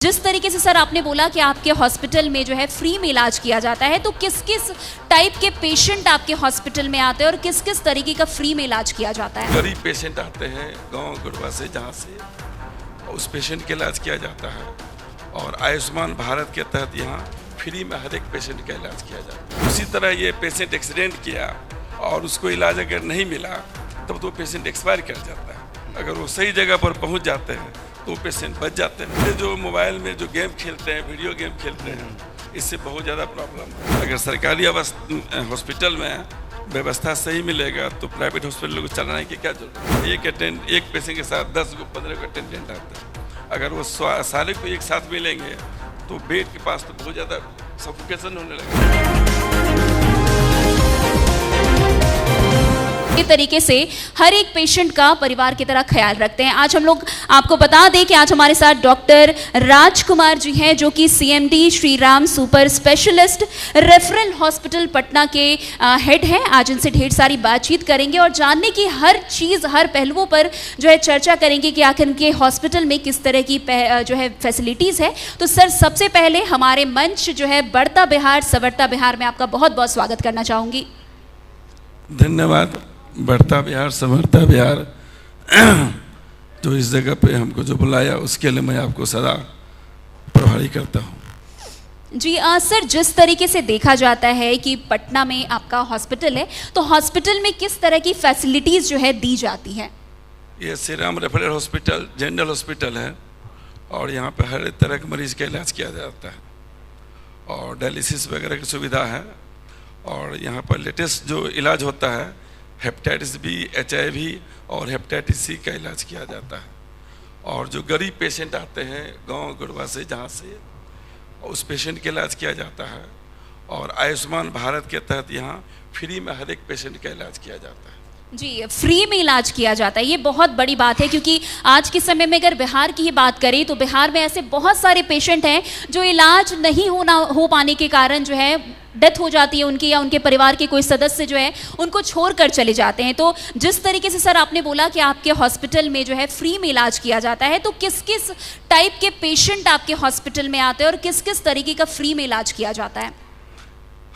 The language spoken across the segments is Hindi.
जिस तरीके से सर आपने बोला कि आपके हॉस्पिटल में जो है फ्री में इलाज किया जाता है, तो किस किस टाइप के पेशेंट आपके हॉस्पिटल में आते हैं और किस किस तरीके का फ्री में इलाज किया जाता है? गरीब पेशेंट आते हैं गांव गुड़वा से, जहां से उस पेशेंट का इलाज किया जाता है। और आयुष्मान भारत के तहत यहाँ फ्री में हर एक पेशेंट का इलाज किया जाता है। उसी तरह ये पेशेंट एक्सीडेंट किया और उसको इलाज अगर नहीं मिला तब तो पेशेंट एक्सपायर कर जाता है। अगर वो सही जगह पर पहुँच जाते हैं तो पेशेंट बच जाते हैं। ये जो मोबाइल में जो गेम खेलते हैं, वीडियो गेम खेलते हैं, इससे बहुत ज़्यादा प्रॉब्लम है। अगर सरकारी हॉस्पिटल में व्यवस्था सही मिलेगा तो प्राइवेट हॉस्पिटल को चलाने की क्या जरूरत है। एक पेशेंट के साथ 10 को 15 को अटेंडेंट आते हैं। अगर वो सारे को एक साथ मिलेंगे तो बेड के पास तो बहुत ज़्यादा सफोकेशन होने लगेगा। तरीके से हर एक पेशेंट का परिवार की तरह ख्याल रखते हैं। आज हम लोग आपको बता दें कि आज हमारे साथ डॉक्टर राजकुमार जी हैं, जो कि CMD Shri Ram super specialist referral hospital Patna के हेड हैं। आज इनसे ढेर सारी बातचीत करेंगे और जानने की हर चीज़, हर पहलुओं पर जो है चर्चा करेंगे कि आखिर उनके हॉस्पिटल में किस तरह की जो है फैसिलिटीज़ है। तो सर, सबसे पहले हमारे मंच जो है बढ़ता बिहार संवरता बिहार में आपका बहुत बहुत स्वागत करना चाहूँगी। धन्यवाद। बढ़ता बिहार संवरता बिहार जो इस जगह पे हमको जो बुलाया उसके लिए मैं आपको सदा प्रभारी करता हूँ। जी सर, जिस तरीके से देखा जाता है कि पटना में आपका हॉस्पिटल है, तो हॉस्पिटल में किस तरह की फैसिलिटीज़ जो है दी जाती है? ये Shri Ram referral hospital general hospital है और यहाँ पे हर तरह के मरीज़ का इलाज किया जाता है और डायलिसिस वगैरह की सुविधा है। और यहाँ पर लेटेस्ट जो इलाज होता है, हेपेटाइटिस बी, HIV और हेपेटाइटिस C का इलाज किया जाता है। और जो गरीब पेशेंट आते हैं गांव गुड़वा से, जहां से उस पेशेंट का इलाज किया जाता है। और आयुष्मान भारत के तहत यहाँ फ्री में हर एक पेशेंट का इलाज किया जाता है। जी, फ्री में इलाज किया जाता है, ये बहुत बड़ी बात है, क्योंकि आज के समय में अगर बिहार की ही बात करें तो बिहार में ऐसे बहुत सारे पेशेंट हैं जो इलाज नहीं हो पाने के कारण जो है डेथ हो जाती है उनकी, या उनके परिवार के कोई सदस्य जो है उनको छोड़कर चले जाते हैं। तो जिस तरीके से सर आपने बोला कि आपके हॉस्पिटल में जो है फ्री में इलाज किया जाता है, तो किस किस टाइप के पेशेंट आपके हॉस्पिटल में आते हैं और किस किस तरीके का फ्री में इलाज किया जाता है?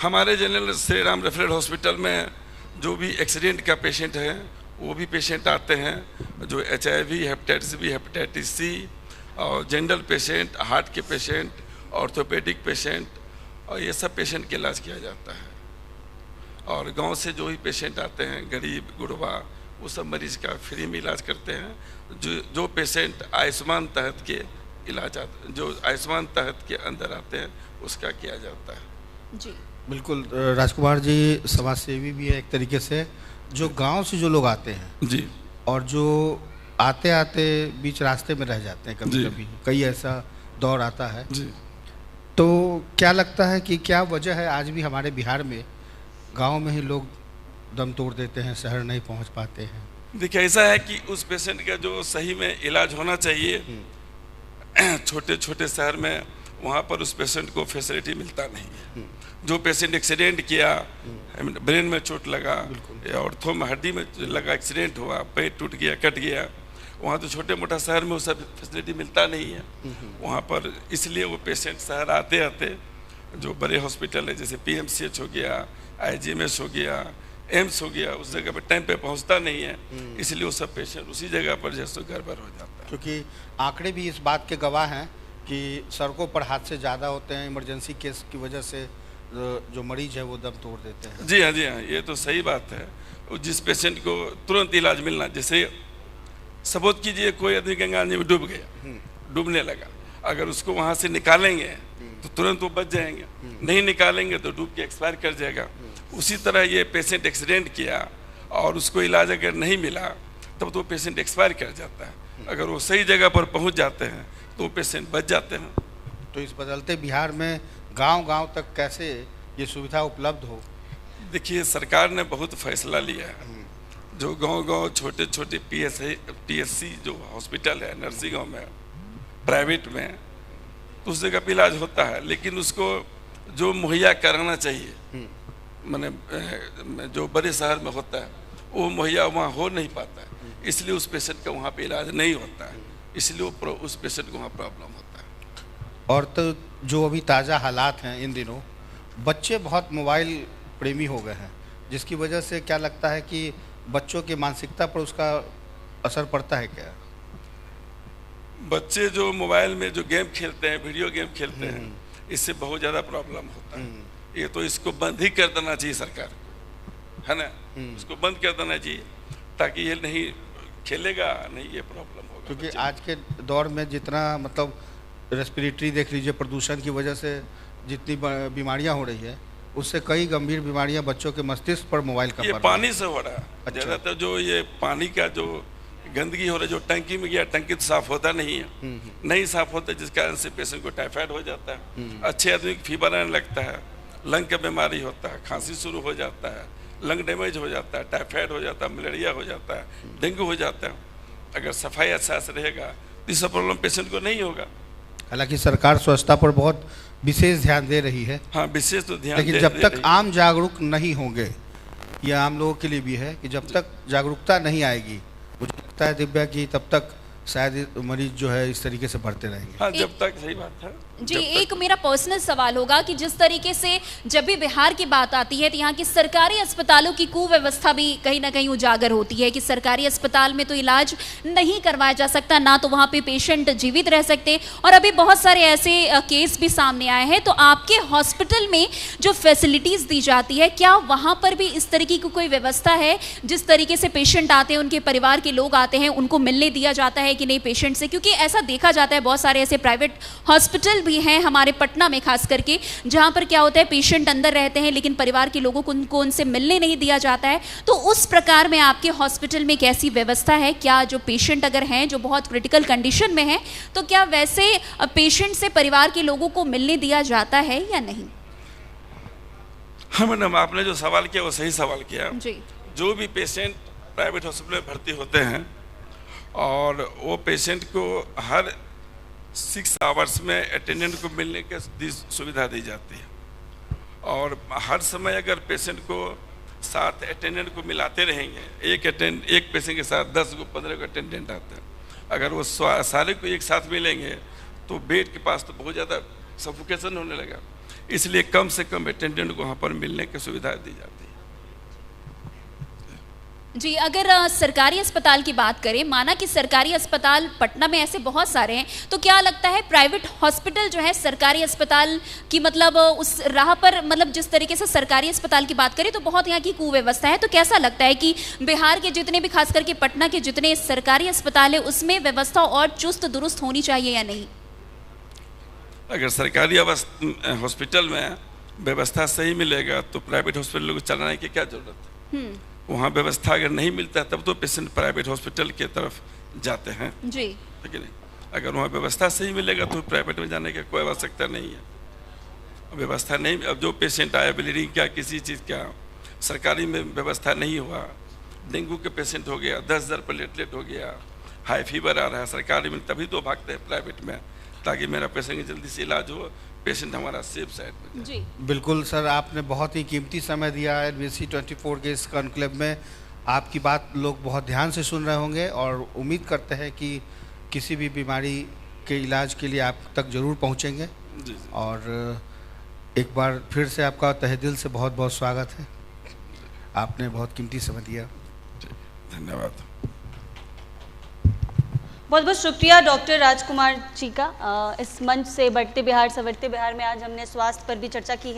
हमारे general Shri Ram referral hospital में जो भी एक्सीडेंट का पेशेंट है वो भी पेशेंट आते हैं। जो HIV, hepatitis B, hepatitis C और जनरल पेशेंट, हार्ट के पेशेंट, ऑर्थोपेडिक पेशेंट, और ये सब पेशेंट का इलाज किया जाता है। और गांव से जो भी पेशेंट आते हैं गरीब गुड़वा, वो सब मरीज का फ्री में इलाज करते हैं। जो पेशेंट आयुष्मान तहत के इलाज जो आयुष्मान तहत के अंदर आते हैं उसका किया जाता है। जी बिल्कुल। राजकुमार जी समाज सेवी भी है एक तरीके से। जो गांव से जो लोग आते हैं जी, और जो आते आते बीच रास्ते में रह जाते हैं, कभी कभी कई ऐसा दौर आता है जी, तो क्या लगता है कि क्या वजह है आज भी हमारे बिहार में गांव में ही लोग दम तोड़ देते हैं, शहर नहीं पहुंच पाते हैं? देखिए, ऐसा है कि उस पेशेंट का जो सही में इलाज होना चाहिए, छोटे छोटे शहर में वहाँ पर उस पेशेंट को फैसिलिटी मिलता नहीं है। जो पेशेंट एक्सीडेंट किया, ब्रेन में चोट लगा या ऑर्थो में हड्डी में लगा, एक्सीडेंट हुआ, पैर टूट गया, कट गया, वहाँ तो छोटे मोटा शहर में वो सब फैसिलिटी मिलता नहीं है वहाँ पर। इसलिए वो पेशेंट शहर आते आते जो बड़े हॉस्पिटल है, जैसे PMCH हो गया, IGMS हो गया, एम्स हो गया, उस जगह पर टाइम पे पहुँचता नहीं है। इसलिए वो सब पेशेंट उसी जगह पर जैसे गड़बड़ हो जाता है। क्योंकि आंकड़े भी इस बात के गवाह हैं कि सड़कों पर हादसे ज़्यादा होते हैं, इमरजेंसी केस की वजह से जो मरीज है वो दम तोड़ देते हैं। जी हाँ, जी हाँ, ये तो सही बात है। जिस पेशेंट को तुरंत इलाज मिलना, जैसे सपोज कीजिए कोई आदमी गंगा नदी में डूब गया, डूबने लगा, अगर उसको वहाँ से निकालेंगे तो तुरंत वो बच जाएंगे, नहीं निकालेंगे तो डूब के एक्सपायर कर जाएगा। उसी तरह ये पेशेंट एक्सीडेंट किया और उसको इलाज अगर नहीं मिला तब तो पेशेंट एक्सपायर कर जाता है। अगर वो सही जगह पर पहुँच जाते हैं तो पेशेंट बच जाते हैं। तो इस बदलते बिहार में गांव-गांव तक कैसे ये सुविधा उपलब्ध हो? देखिए, सरकार ने बहुत फैसला लिया है। जो गांव-गांव छोटे छोटे PSC जो हॉस्पिटल है नर्सिंग होम में, प्राइवेट में, तो उस जगह पर इलाज होता है, लेकिन उसको जो मुहैया कराना चाहिए, माने जो बड़े शहर में होता है वो मुहैया वहाँ हो नहीं पाता है। इसलिए उस पेशेंट का वहाँ पे इलाज नहीं होता है। इसलिए उस पेशेंट को वहाँ प्रॉब्लम होता है। और तो जो अभी ताज़ा हालात हैं इन दिनों, बच्चे बहुत मोबाइल प्रेमी हो गए हैं, जिसकी वजह से क्या लगता है कि बच्चों की मानसिकता पर उसका असर पड़ता है क्या? बच्चे जो मोबाइल में जो गेम खेलते हैं, वीडियो गेम खेलते हैं, इससे बहुत ज़्यादा प्रॉब्लम होता है। ये तो इसको बंद ही कर देना चाहिए सरकार को, है ना। इसको बंद कर देना चाहिए ताकि ये नहीं खेलेगा, नहीं ये प्रॉब्लम होगा। क्योंकि बच्चे आज के दौर में जितना मतलब रेस्पिरेटरी देख लीजिए, प्रदूषण की वजह से जितनी बीमारियां हो रही है, उससे कई गंभीर बीमारियां बच्चों के मस्तिष्क पर मोबाइल का ये पड़ रहा है। पानी से हो रहा है। अच्छा। ज़्यादातर जो ये पानी का जो गंदगी हो रहा है, जो टंकी में गया, टंकी तो साफ होता नहीं है, नहीं साफ होता, जिस कारण से पेशेंट को टाइफाइड हो जाता है। अच्छे आदमी को फीवर आने लगता है, लंग का बीमारी होता है, खांसी शुरू हो जाता है, लंग डैमेज हो जाता है, टाइफाइड हो जाता है, मलेरिया हो जाता है, डेंगू हो जाता है। अगर सफाई अच्छा से रहेगा तो ये सब प्रॉब्लम पेशेंट को नहीं होगा। हालांकि सरकार स्वच्छता पर बहुत विशेष ध्यान दे रही है, हाँ, विशेष तो ध्यान लेकिन जब तक आम जागरूक नहीं होंगे, यह आम लोगों के लिए भी है कि जब तक जागरूकता नहीं आएगी, मुझे लगता है दिव्या कि तब तक शायद मरीज जो है इस तरीके से बढ़ते रहेंगे। हाँ, जब तक, सही बात है। जी, एक मेरा पर्सनल सवाल होगा कि जिस तरीके से जब भी बिहार की बात आती है तो यहाँ की सरकारी अस्पतालों की कुव्यवस्था भी कहीं ना कहीं उजागर होती है कि सरकारी अस्पताल में तो इलाज नहीं करवाया जा सकता, ना तो वहाँ पे पेशेंट जीवित रह सकते, और अभी बहुत सारे ऐसे केस भी सामने आए हैं। तो आपके हॉस्पिटल में जो फैसिलिटीज़ दी जाती है, क्या वहाँ पर भी इस तरीके की कोई व्यवस्था है? जिस तरीके से पेशेंट आते हैं, उनके परिवार के लोग आते हैं, उनको मिलने दिया जाता है कि नहीं पेशेंट से? क्योंकि ऐसा देखा जाता है, बहुत सारे ऐसे प्राइवेट हॉस्पिटल भी हैं हमारे पटना में खास करके, जहां पर क्या होता है, पेशेंट अंदर रहते हैं लेकिन परिवार के लोगों को उनसे मिलने नहीं दिया जाता है। तो उस प्रकार में आपके हॉस्पिटल में कैसी व्यवस्था है? क्या जो पेशेंट अगर हैं जो बहुत क्रिटिकल कंडीशन में हैं, तो क्या वैसे पेशेंट से परिवार के लोगों को मिलने दिया जाता है या नहीं? हाँ मैडम, आपने जो सवाल किया वो सही सवाल किया जी। जो भी पेशेंट प्राइवेट हॉस्पिटल में भर्ती होते हैं और वो पेशेंट को हर 6 आवर्स में अटेंडेंट को मिलने की सुविधा दी जाती है, और हर समय अगर पेशेंट को साथ अटेंडेंट को मिलाते रहेंगे, एक पेशेंट के साथ 10 को 15 को अटेंडेंट आते हैं, अगर वो सारे को एक साथ मिलेंगे तो बेड के पास तो बहुत ज़्यादा सफोकेशन होने लगा। इसलिए कम से कम अटेंडेंट को वहाँ पर मिलने की सुविधा दी जाती है। जी, अगर सरकारी अस्पताल की बात करें, माना कि सरकारी अस्पताल पटना में ऐसे बहुत सारे हैं, तो क्या लगता है प्राइवेट हॉस्पिटल जो है सरकारी अस्पताल की मतलब उस राह पर, मतलब जिस तरीके से सरकारी अस्पताल की बात करें तो बहुत यहाँ की कुव्यवस्था है, तो कैसा लगता है कि बिहार के जितने भी, खास करके पटना के जितने सरकारी अस्पताल है, उसमें व्यवस्था और चुस्त दुरुस्त होनी चाहिए या नहीं? अगर सरकारी हॉस्पिटल में व्यवस्था सही मिलेगा तो प्राइवेट हॉस्पिटल को चलाने की क्या जरूरत है? वहाँ व्यवस्था अगर नहीं मिलता है तब तो पेशेंट प्राइवेट हॉस्पिटल की तरफ जाते हैं जी, लेकिन अगर वहाँ व्यवस्था सही मिलेगा तो प्राइवेट में जाने की कोई आवश्यकता नहीं है। व्यवस्था नहीं, अब जो पेशेंट आया ब्लीडिंग का, किसी चीज़ का, सरकारी में व्यवस्था नहीं हुआ, डेंगू के पेशेंट हो गया, 10,000 प्लेटलेट हो गया, हाई फीवर आ रहा है सरकारी में, तभी तो भागते हैं प्राइवेट में ताकि मेरा पेशेंट जल्दी से इलाज हो, पेशेंट हमारा सेफ साइड में। जी, बिल्कुल सर, आपने बहुत ही कीमती समय दिया है NBC 24 के इस कॉन्क्लेव में। आपकी बात लोग बहुत ध्यान से सुन रहे होंगे और उम्मीद करते हैं कि किसी भी बीमारी के इलाज के लिए आप तक ज़रूर पहुंचेंगे। जी। और एक बार फिर से आपका तहे दिल से बहुत बहुत स्वागत है, आपने बहुत कीमती समय दिया। धन्यवाद। बहुत बहुत शुक्रिया डॉक्टर राजकुमार जी का। इस मंच से बढ़ते बिहार संवरते बिहार में आज हमने स्वास्थ्य पर भी चर्चा की है।